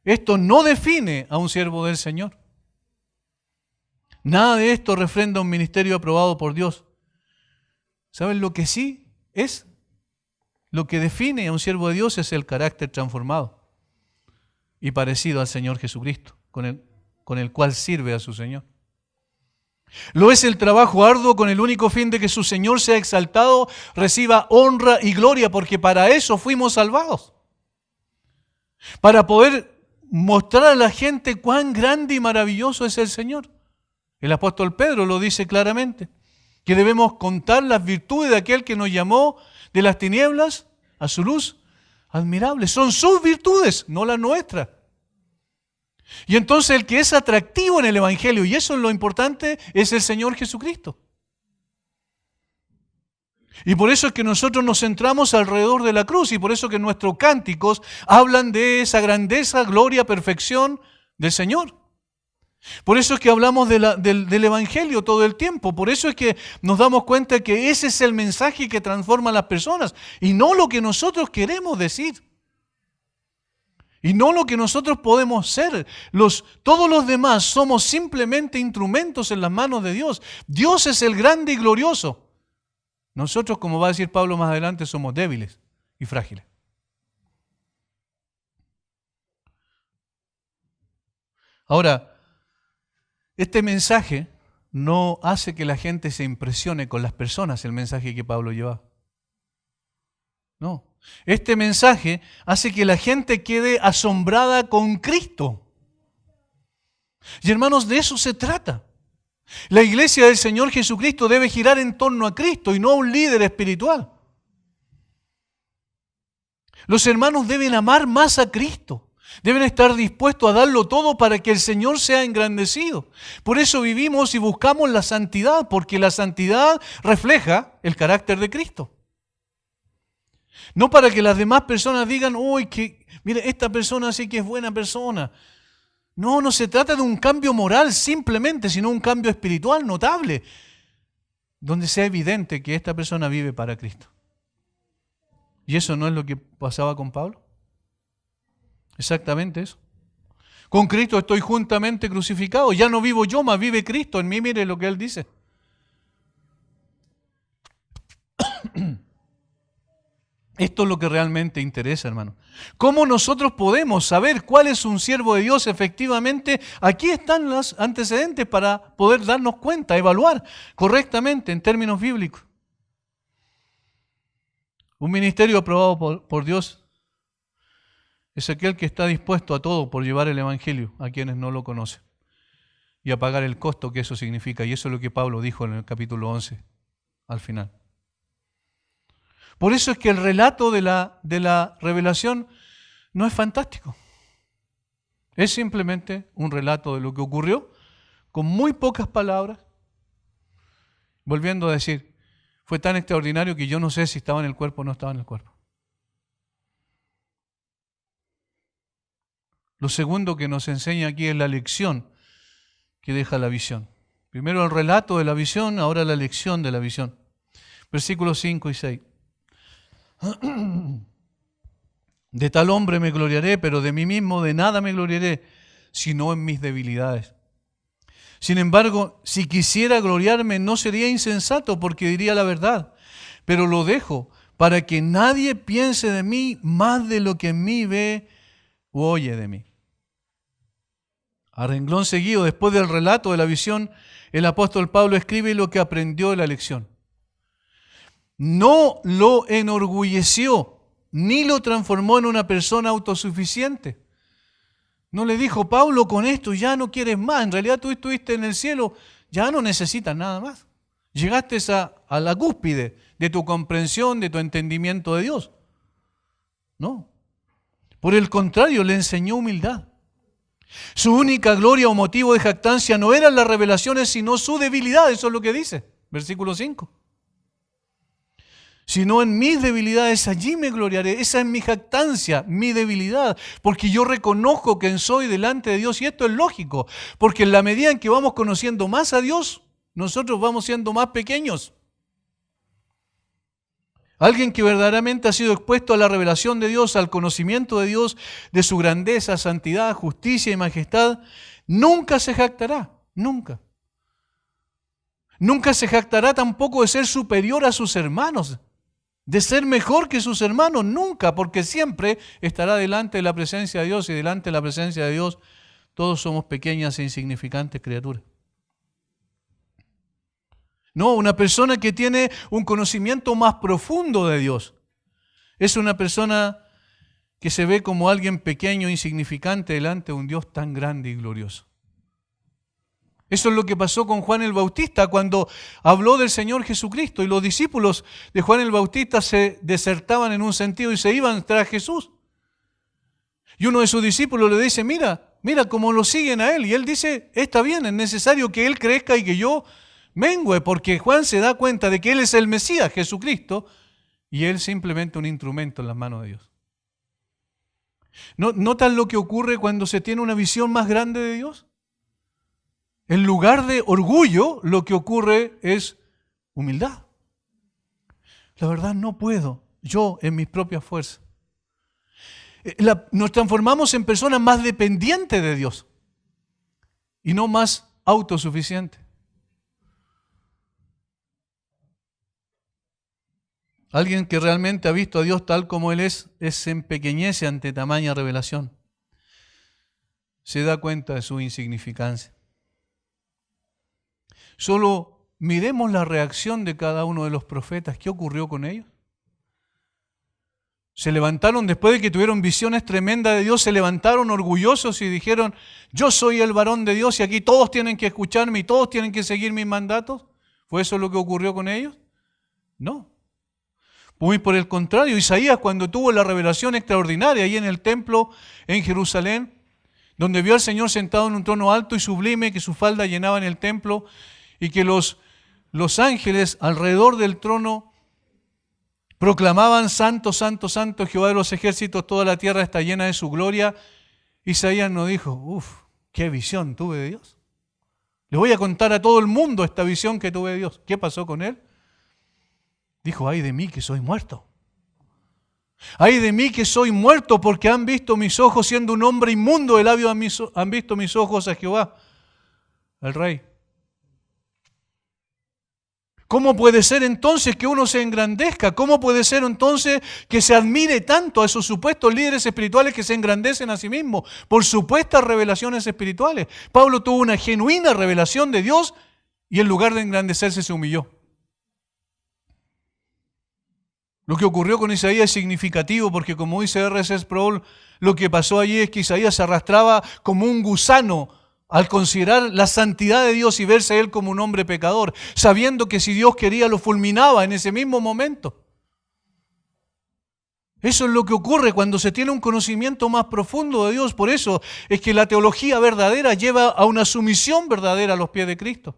Esto no define a un siervo del Señor. Nada de esto refrenda un ministerio aprobado por Dios. ¿Saben lo que sí es? Lo que define a un siervo de Dios es el carácter transformado y parecido al Señor Jesucristo, con el cual sirve a su Señor. Lo es el trabajo arduo con el único fin de que su Señor sea exaltado, reciba honra y gloria, porque para eso fuimos salvados. Para poder mostrar a la gente cuán grande y maravilloso es el Señor. El apóstol Pedro lo dice claramente, que debemos contar las virtudes de aquel que nos llamó de las tinieblas a su luz admirable. Son sus virtudes, no las nuestras. Y entonces el que es atractivo en el Evangelio, y eso es lo importante, es el Señor Jesucristo. Y por eso es que nosotros nos centramos alrededor de la cruz, y por eso que nuestros cánticos hablan de esa grandeza, gloria, perfección del Señor. Por eso es que hablamos del Evangelio todo el tiempo. Por eso es que nos damos cuenta que ese es el mensaje que transforma a las personas y no lo que nosotros queremos decir. Y no lo que nosotros podemos ser. Todos los demás somos simplemente instrumentos en las manos de Dios. Dios es el grande y glorioso. Nosotros, como va a decir Pablo más adelante, somos débiles y frágiles. Ahora, este mensaje no hace que la gente se impresione con las personas, el mensaje que Pablo lleva. No. Este mensaje hace que la gente quede asombrada con Cristo. Y hermanos, de eso se trata. La iglesia del Señor Jesucristo debe girar en torno a Cristo y no a un líder espiritual. Los hermanos deben amar más a Cristo. Deben estar dispuestos a darlo todo para que el Señor sea engrandecido. Por eso vivimos y buscamos la santidad, porque la santidad refleja el carácter de Cristo. No para que las demás personas digan, uy, que mire, esta persona sí que es buena persona. No, no se trata de un cambio moral simplemente, sino un cambio espiritual notable, donde sea evidente que esta persona vive para Cristo. ¿Y eso no es lo que pasaba con Pablo? Exactamente eso. Con Cristo estoy juntamente crucificado. Ya no vivo yo, mas vive Cristo en mí. Mire lo que él dice. Esto es lo que realmente interesa, hermano. ¿Cómo nosotros podemos saber cuál es un siervo de Dios efectivamente? Aquí están los antecedentes para poder darnos cuenta, evaluar correctamente en términos bíblicos. Un ministerio aprobado por Dios es aquel que está dispuesto a todo por llevar el Evangelio a quienes no lo conocen y a pagar el costo que eso significa. Y eso es lo que Pablo dijo en el capítulo 11, al final. Por eso es que el relato de la revelación no es fantástico. Es simplemente un relato de lo que ocurrió con muy pocas palabras. Volviendo a decir, fue tan extraordinario que yo no sé si estaba en el cuerpo o no estaba en el cuerpo. Lo segundo que nos enseña aquí es la lección que deja la visión. Primero el relato de la visión, ahora la lección de la visión. Versículos 5 y 6. De tal hombre me gloriaré, pero de mí mismo de nada me gloriaré, sino en mis debilidades. Sin embargo, si quisiera gloriarme, no sería insensato, porque diría la verdad, pero lo dejo para que nadie piense de mí más de lo que en mí ve o oye de mí. A renglón seguido, después del relato de la visión, el apóstol Pablo escribe lo que aprendió de la lección. No lo enorgulleció, ni lo transformó en una persona autosuficiente. No le dijo, Pablo, con esto ya no quieres más. En realidad tú estuviste en el cielo, ya no necesitas nada más. Llegaste a la cúspide de tu comprensión, de tu entendimiento de Dios. No. Por el contrario, le enseñó humildad. Su única gloria o motivo de jactancia no eran las revelaciones, sino su debilidad. Eso es lo que dice, versículo 5. Sino en mis debilidades allí me gloriaré. Esa es mi jactancia, mi debilidad, porque yo reconozco quién soy delante de Dios, y esto es lógico, porque en la medida en que vamos conociendo más a Dios, nosotros vamos siendo más pequeños. Alguien que verdaderamente ha sido expuesto a la revelación de Dios, al conocimiento de Dios, de su grandeza, santidad, justicia y majestad, nunca se jactará, nunca. Nunca se jactará tampoco de ser superior a sus hermanos, de ser mejor que sus hermanos, nunca, porque siempre estará delante de la presencia de Dios, y delante de la presencia de Dios todos somos pequeñas e insignificantes criaturas. No, una persona que tiene un conocimiento más profundo de Dios es una persona que se ve como alguien pequeño e insignificante delante de un Dios tan grande y glorioso. Eso es lo que pasó con Juan el Bautista cuando habló del Señor Jesucristo, y los discípulos de Juan el Bautista se desertaban en un sentido y se iban tras Jesús. Y uno de sus discípulos le dice, mira cómo lo siguen a él. Y él dice, está bien, es necesario que él crezca y que yo mengüe, porque Juan se da cuenta de que él es el Mesías, Jesucristo, y él simplemente un instrumento en las manos de Dios. ¿Notan lo que ocurre cuando se tiene una visión más grande de Dios? En lugar de orgullo, lo que ocurre es humildad. La verdad, no puedo, yo en mis propias fuerzas. Nos transformamos en personas más dependientes de Dios y no más autosuficientes. Alguien que realmente ha visto a Dios tal como Él es se empequeñece ante tamaña revelación. se da cuenta de su insignificancia. Solo miremos la reacción de cada uno de los profetas. ¿Qué ocurrió con ellos? Se levantaron después de que tuvieron visiones tremendas de Dios, se levantaron orgullosos y dijeron, yo soy el varón de Dios y aquí todos tienen que escucharme y todos tienen que seguir mis mandatos. ¿Fue eso lo que ocurrió con ellos? No. Muy por el contrario, Isaías cuando tuvo la revelación extraordinaria ahí en el templo en Jerusalén, donde vio al Señor sentado en un trono alto y sublime, que su falda llenaba en el templo y que los ángeles alrededor del trono proclamaban, santo, santo, santo, Jehová de los ejércitos, toda la tierra está llena de su gloria. Isaías no dijo, qué visión tuve de Dios. Le voy a contar a todo el mundo esta visión que tuve de Dios. ¿Qué pasó con él? Dijo, ay de mí que soy muerto. Ay de mí que soy muerto porque han visto mis ojos, siendo un hombre inmundo de labios, han visto mis ojos a Jehová, al Rey. ¿Cómo puede ser entonces que uno se engrandezca? ¿Cómo puede ser entonces que se admire tanto a esos supuestos líderes espirituales que se engrandecen a sí mismos por supuestas revelaciones espirituales? Pablo tuvo una genuina revelación de Dios y en lugar de engrandecerse se humilló. Lo que ocurrió con Isaías es significativo porque, como dice R.C. Sproul, lo que pasó allí es que Isaías se arrastraba como un gusano al considerar la santidad de Dios y verse él como un hombre pecador, sabiendo que si Dios quería lo fulminaba en ese mismo momento. Eso es lo que ocurre cuando se tiene un conocimiento más profundo de Dios. Por eso es que la teología verdadera lleva a una sumisión verdadera a los pies de Cristo.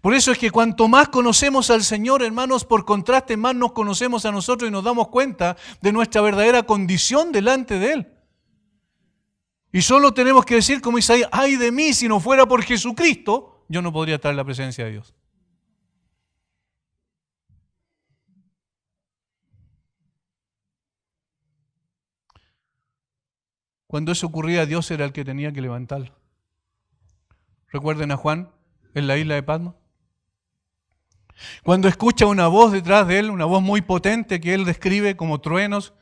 Por eso es que cuanto más conocemos al Señor, hermanos, por contraste, más nos conocemos a nosotros y nos damos cuenta de nuestra verdadera condición delante de Él. Y solo tenemos que decir como Isaías, ay de mí, si no fuera por Jesucristo, yo no podría estar en la presencia de Dios. Cuando eso ocurría, Dios era el que tenía que levantarlo. Recuerden a Juan en la isla de Patmos. Cuando escucha una voz detrás de él, una voz muy potente que él describe como truenos,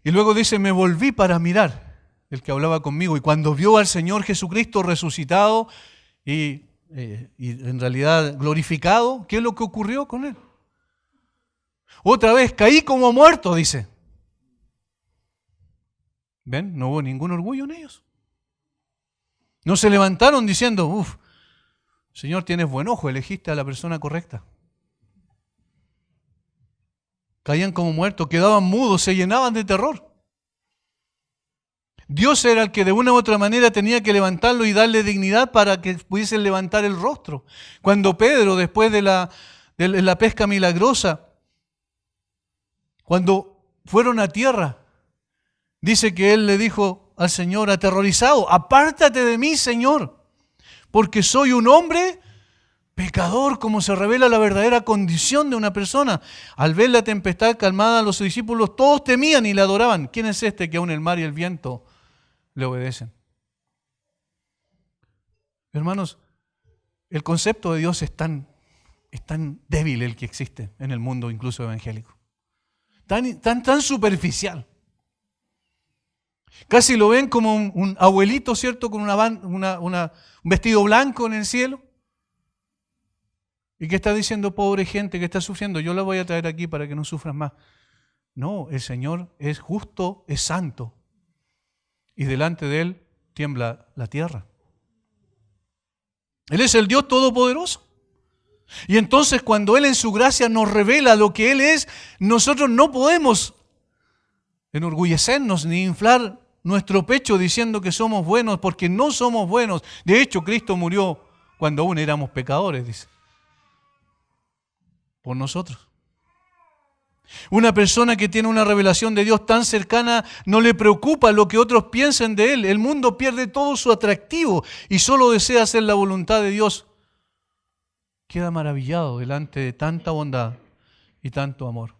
y luego dice, me volví para mirar. El que hablaba conmigo, y cuando vio al Señor Jesucristo resucitado y en realidad glorificado, ¿qué es lo que ocurrió con él? Otra vez caí como muerto, dice. ¿Ven? No hubo ningún orgullo en ellos. No se levantaron diciendo, Señor, tienes buen ojo, elegiste a la persona correcta. Caían como muertos, quedaban mudos, se llenaban de terror. Dios era el que de una u otra manera tenía que levantarlo y darle dignidad para que pudiesen levantar el rostro. Cuando Pedro, después de la pesca milagrosa, cuando fueron a tierra, dice que él le dijo al Señor aterrorizado, apártate de mí, Señor, porque soy un hombre pecador, como se revela la verdadera condición de una persona. Al ver la tempestad calmada, los discípulos todos temían y le adoraban. ¿Quién es este que aún el mar y el viento le obedecen? Hermanos, el concepto de Dios es tan débil el que existe en el mundo, incluso evangélico. Tan superficial. Casi lo ven como un abuelito, ¿cierto? Con un vestido blanco en el cielo. ¿Y qué está diciendo? Pobre gente que está sufriendo, yo la voy a traer aquí para que no sufran más. No, el Señor es justo, es santo. Y delante de Él tiembla la tierra. Él es el Dios Todopoderoso. Y entonces cuando Él en su gracia nos revela lo que Él es, nosotros no podemos enorgullecernos ni inflar nuestro pecho diciendo que somos buenos, porque no somos buenos. De hecho, Cristo murió cuando aún éramos pecadores, dice, por nosotros. Una persona que tiene una revelación de Dios tan cercana no le preocupa lo que otros piensen de él. El mundo pierde todo su atractivo y solo desea hacer la voluntad de Dios. Queda maravillado delante de tanta bondad y tanto amor.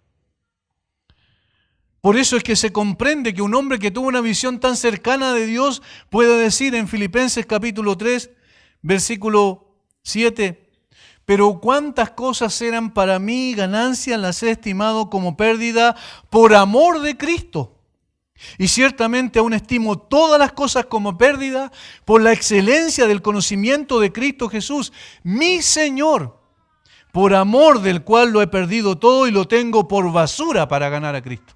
Por eso es que se comprende que un hombre que tuvo una visión tan cercana de Dios puede decir en Filipenses capítulo 3, versículo 7, pero cuántas cosas eran para mí ganancia, las he estimado como pérdida por amor de Cristo. Y ciertamente aún estimo todas las cosas como pérdida por la excelencia del conocimiento de Cristo Jesús, mi Señor, por amor del cual lo he perdido todo y lo tengo por basura para ganar a Cristo.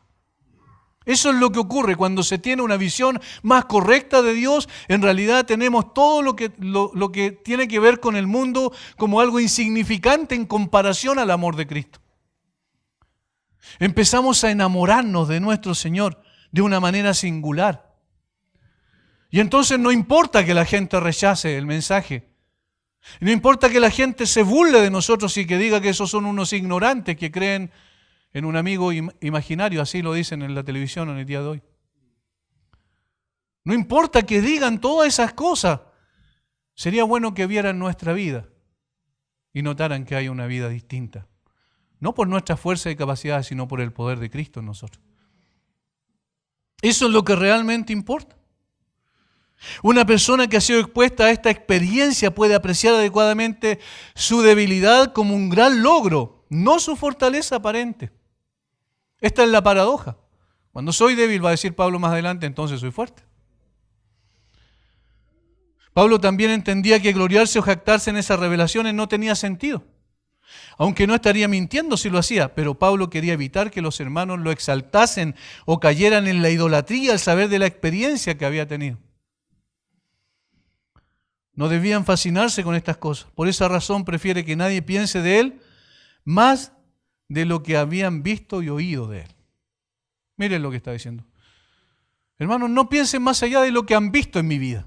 Eso es lo que ocurre cuando se tiene una visión más correcta de Dios. En realidad tenemos todo lo que tiene que ver con el mundo como algo insignificante en comparación al amor de Cristo. Empezamos a enamorarnos de nuestro Señor de una manera singular. Y entonces no importa que la gente rechace el mensaje. No importa que la gente se burle de nosotros y que diga que esos son unos ignorantes que creen en un amigo imaginario, así lo dicen en la televisión en el día de hoy. No importa que digan todas esas cosas, sería bueno que vieran nuestra vida y notaran que hay una vida distinta. No por nuestra fuerza y capacidad, sino por el poder de Cristo en nosotros. Eso es lo que realmente importa. Una persona que ha sido expuesta a esta experiencia puede apreciar adecuadamente su debilidad como un gran logro, no su fortaleza aparente. Esta es la paradoja. Cuando soy débil, va a decir Pablo más adelante, entonces soy fuerte. Pablo también entendía que gloriarse o jactarse en esas revelaciones no tenía sentido. Aunque no estaría mintiendo si lo hacía, pero Pablo quería evitar que los hermanos lo exaltasen o cayeran en la idolatría al saber de la experiencia que había tenido. No debían fascinarse con estas cosas. Por esa razón prefiere que nadie piense de él más de lo que habían visto y oído de él. Miren lo que está diciendo. Hermanos, no piensen más allá de lo que han visto en mi vida.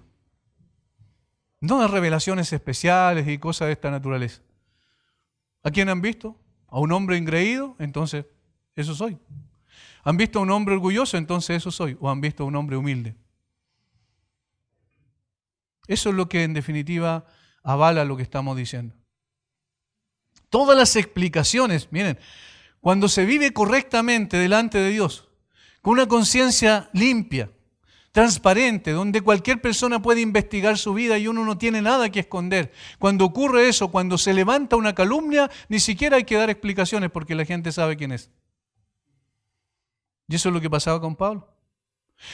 No de revelaciones especiales y cosas de esta naturaleza. ¿A quién han visto? ¿A un hombre engreído? Entonces, eso soy. ¿Han visto a un hombre orgulloso? Entonces, eso soy. ¿O han visto a un hombre humilde? Eso es lo que en definitiva avala lo que estamos diciendo. Todas las explicaciones, miren, cuando se vive correctamente delante de Dios, con una conciencia limpia, transparente, donde cualquier persona puede investigar su vida y uno no tiene nada que esconder. Cuando ocurre eso, cuando se levanta una calumnia, ni siquiera hay que dar explicaciones porque la gente sabe quién es. Y eso es lo que pasaba con Pablo.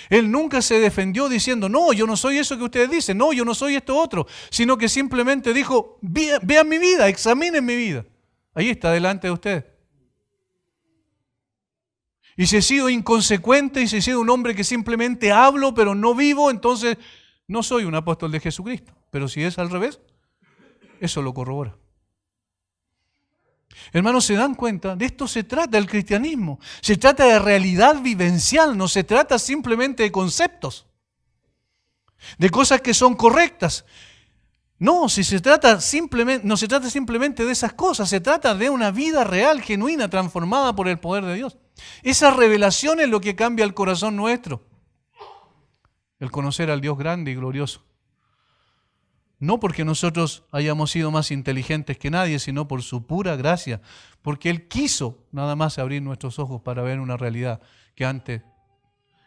Él nunca se defendió diciendo, no, yo no soy eso que ustedes dicen, no, yo no soy esto otro, sino que simplemente dijo, vean mi vida, examinen mi vida. Ahí está, delante de ustedes. Y si he sido inconsecuente y si he sido un hombre que simplemente hablo pero no vivo, entonces no soy un apóstol de Jesucristo. Pero si es al revés, eso lo corrobora. Hermanos, ¿se dan cuenta? De esto se trata el cristianismo. Se trata de realidad vivencial, no se trata simplemente de conceptos, de cosas que son correctas. No, no se trata simplemente de esas cosas, se trata de una vida real, genuina, transformada por el poder de Dios. Esa revelación es lo que cambia el corazón nuestro. El conocer al Dios grande y glorioso. No porque nosotros hayamos sido más inteligentes que nadie, sino por su pura gracia. Porque Él quiso nada más abrir nuestros ojos para ver una realidad que antes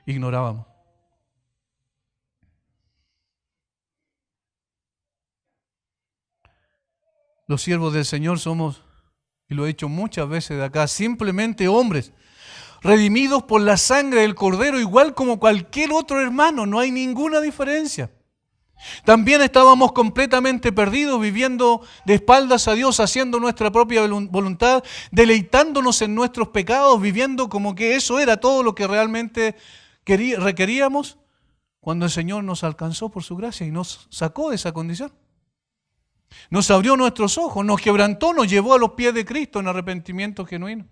ignorábamos. Los siervos del Señor somos, y lo he hecho muchas veces de acá, simplemente hombres redimidos por la sangre del Cordero, igual como cualquier otro hermano, no hay ninguna diferencia. También estábamos completamente perdidos, viviendo de espaldas a Dios, haciendo nuestra propia voluntad, deleitándonos en nuestros pecados, viviendo como que eso era todo lo que realmente requeríamos, cuando el Señor nos alcanzó por su gracia y nos sacó de esa condición. Nos abrió nuestros ojos, nos quebrantó, nos llevó a los pies de Cristo en arrepentimiento genuino.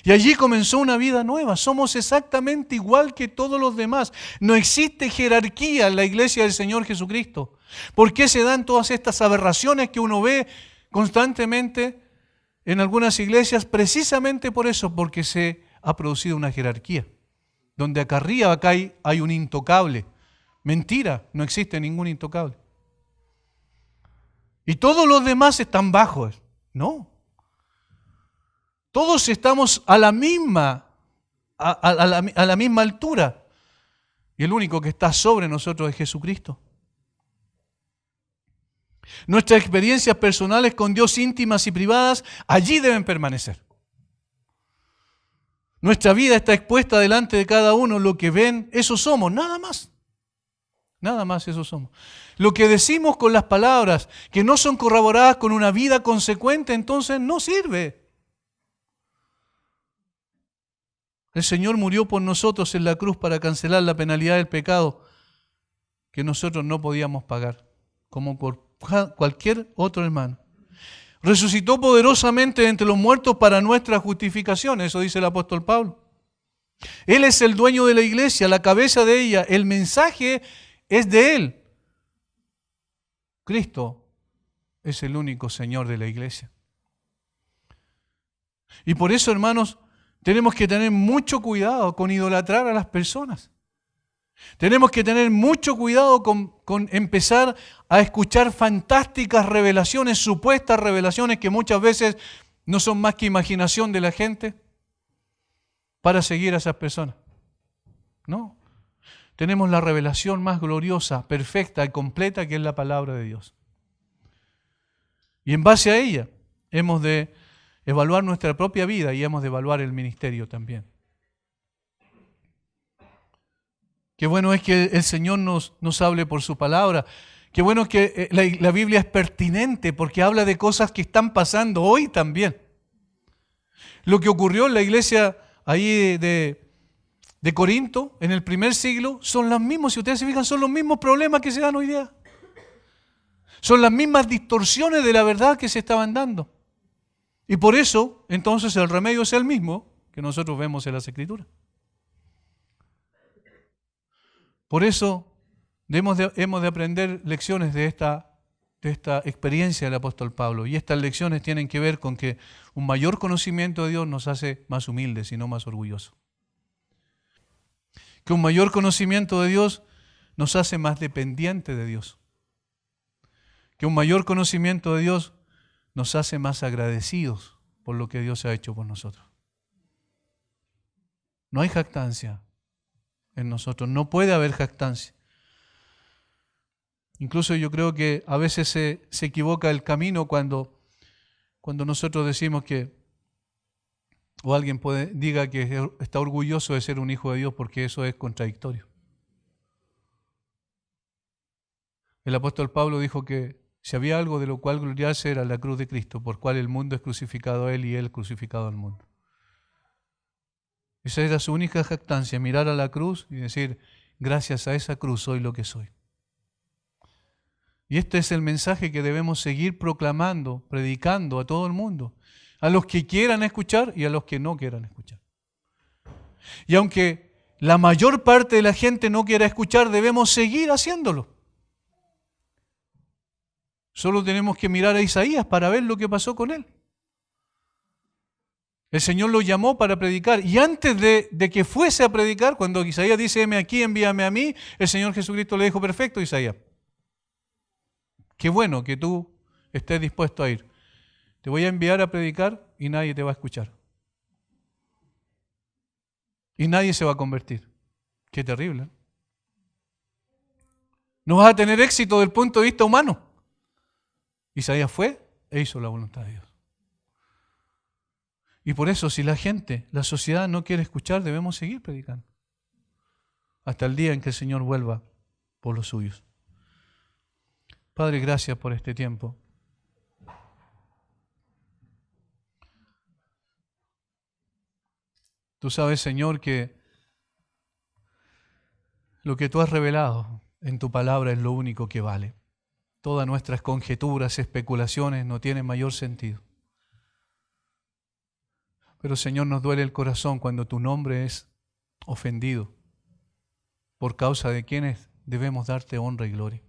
Y allí comenzó una vida nueva. Somos exactamente igual que todos los demás. No existe jerarquía en la iglesia del Señor Jesucristo. ¿Por qué se dan todas estas aberraciones que uno ve constantemente en algunas iglesias? Precisamente por eso, porque se ha producido una jerarquía. Donde acá arriba, acá hay un intocable. Mentira, no existe ningún intocable. Y todos los demás están bajos. No. Todos estamos a la misma altura. Y el único que está sobre nosotros es Jesucristo. Nuestras experiencias personales con Dios, íntimas y privadas, allí deben permanecer. Nuestra vida está expuesta delante de cada uno. Lo que ven, eso somos, nada más. Nada más eso somos. Lo que decimos con las palabras que no son corroboradas con una vida consecuente, entonces no sirve. El Señor murió por nosotros en la cruz para cancelar la penalidad del pecado que nosotros no podíamos pagar, como por cualquier otro hermano. Resucitó poderosamente entre los muertos para nuestra justificación, eso dice el apóstol Pablo. Él es el dueño de la iglesia, la cabeza de ella, el mensaje es de Él. Cristo es el único Señor de la iglesia. Y por eso, hermanos, tenemos que tener mucho cuidado con idolatrar a las personas. Tenemos que tener mucho cuidado con empezar a escuchar fantásticas revelaciones, supuestas revelaciones que muchas veces no son más que imaginación de la gente para seguir a esas personas. No. Tenemos la revelación más gloriosa, perfecta y completa que es la palabra de Dios. Y en base a ella hemos de evaluar nuestra propia vida y hemos de evaluar el ministerio también. Qué bueno es que el Señor nos hable por su palabra. Qué bueno que la Biblia es pertinente porque habla de cosas que están pasando hoy también. Lo que ocurrió en la iglesia ahí de Corinto en el primer siglo son los mismos, si ustedes se fijan, son los mismos problemas que se dan hoy día. Son las mismas distorsiones de la verdad que se estaban dando. Y por eso, entonces, el remedio es el mismo que nosotros vemos en las Escrituras. Por eso hemos de aprender lecciones de esta experiencia del apóstol Pablo. Y estas lecciones tienen que ver con que un mayor conocimiento de Dios nos hace más humildes y no más orgullosos. Que un mayor conocimiento de Dios nos hace más dependientes de Dios. Que un mayor conocimiento de Dios nos hace más agradecidos por lo que Dios ha hecho por nosotros. No hay jactancia en nosotros, no puede haber jactancia. Incluso yo creo que a veces se equivoca el camino cuando nosotros decimos que, o alguien diga que está orgulloso de ser un hijo de Dios, porque eso es contradictorio. El apóstol Pablo dijo que si había algo de lo cual gloriarse era la cruz de Cristo, por cual el mundo es crucificado a Él y Él crucificado al mundo. Esa era su única jactancia, mirar a la cruz y decir, gracias a esa cruz soy lo que soy. Y este es el mensaje que debemos seguir proclamando, predicando a todo el mundo, a los que quieran escuchar y a los que no quieran escuchar. Y aunque la mayor parte de la gente no quiera escuchar, debemos seguir haciéndolo. Solo tenemos que mirar a Isaías para ver lo que pasó con él. El Señor lo llamó para predicar y antes de que fuese a predicar, cuando Isaías dice, heme aquí, envíame a mí, el Señor Jesucristo le dijo, perfecto, Isaías. Qué bueno que tú estés dispuesto a ir. Te voy a enviar a predicar y nadie te va a escuchar. Y nadie se va a convertir. Qué terrible. No vas a tener éxito desde el punto de vista humano. Isaías fue e hizo la voluntad de Dios. Y por eso, si la gente, la sociedad no quiere escuchar, debemos seguir predicando. Hasta el día en que el Señor vuelva por los suyos. Padre, gracias por este tiempo. Tú sabes, Señor, que lo que tú has revelado en tu palabra es lo único que vale. Todas nuestras conjeturas, especulaciones no tienen mayor sentido. Pero, Señor, nos duele el corazón cuando tu nombre es ofendido por causa de quienes debemos darte honra y gloria.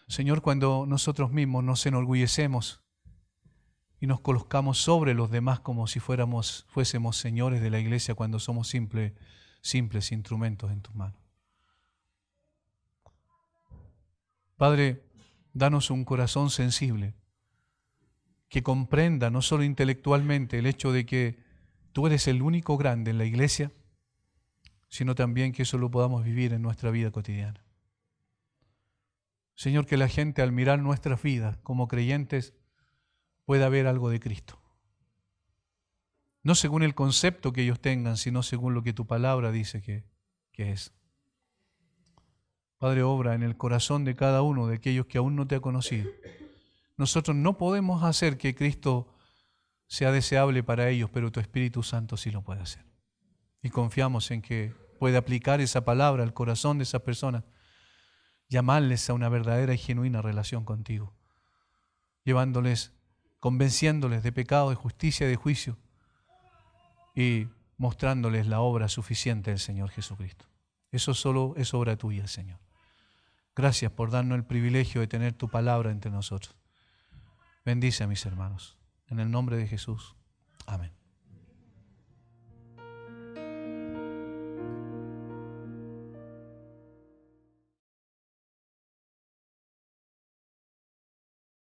Señor, cuando nosotros mismos nos enorgullecemos y nos colocamos sobre los demás como si fuésemos señores de la iglesia cuando somos simples instrumentos en tus manos. Padre, danos un corazón sensible que comprenda no solo intelectualmente el hecho de que tú eres el único grande en la iglesia, sino también que eso lo podamos vivir en nuestra vida cotidiana. Señor, que la gente al mirar nuestras vidas como creyentes pueda ver algo de Cristo. No según el concepto que ellos tengan, sino según lo que tu palabra dice que es. Padre, obra en el corazón de cada uno de aquellos que aún no te ha conocido. Nosotros no podemos hacer que Cristo sea deseable para ellos, pero tu Espíritu Santo sí lo puede hacer. Y confiamos en que puede aplicar esa palabra al corazón de esas personas, llamarles a una verdadera y genuina relación contigo, llevándoles, convenciéndoles de pecado, de justicia y de juicio, y mostrándoles la obra suficiente del Señor Jesucristo. Eso solo es obra tuya, Señor. Gracias por darnos el privilegio de tener tu palabra entre nosotros. Bendice a mis hermanos. En el nombre de Jesús. Amén.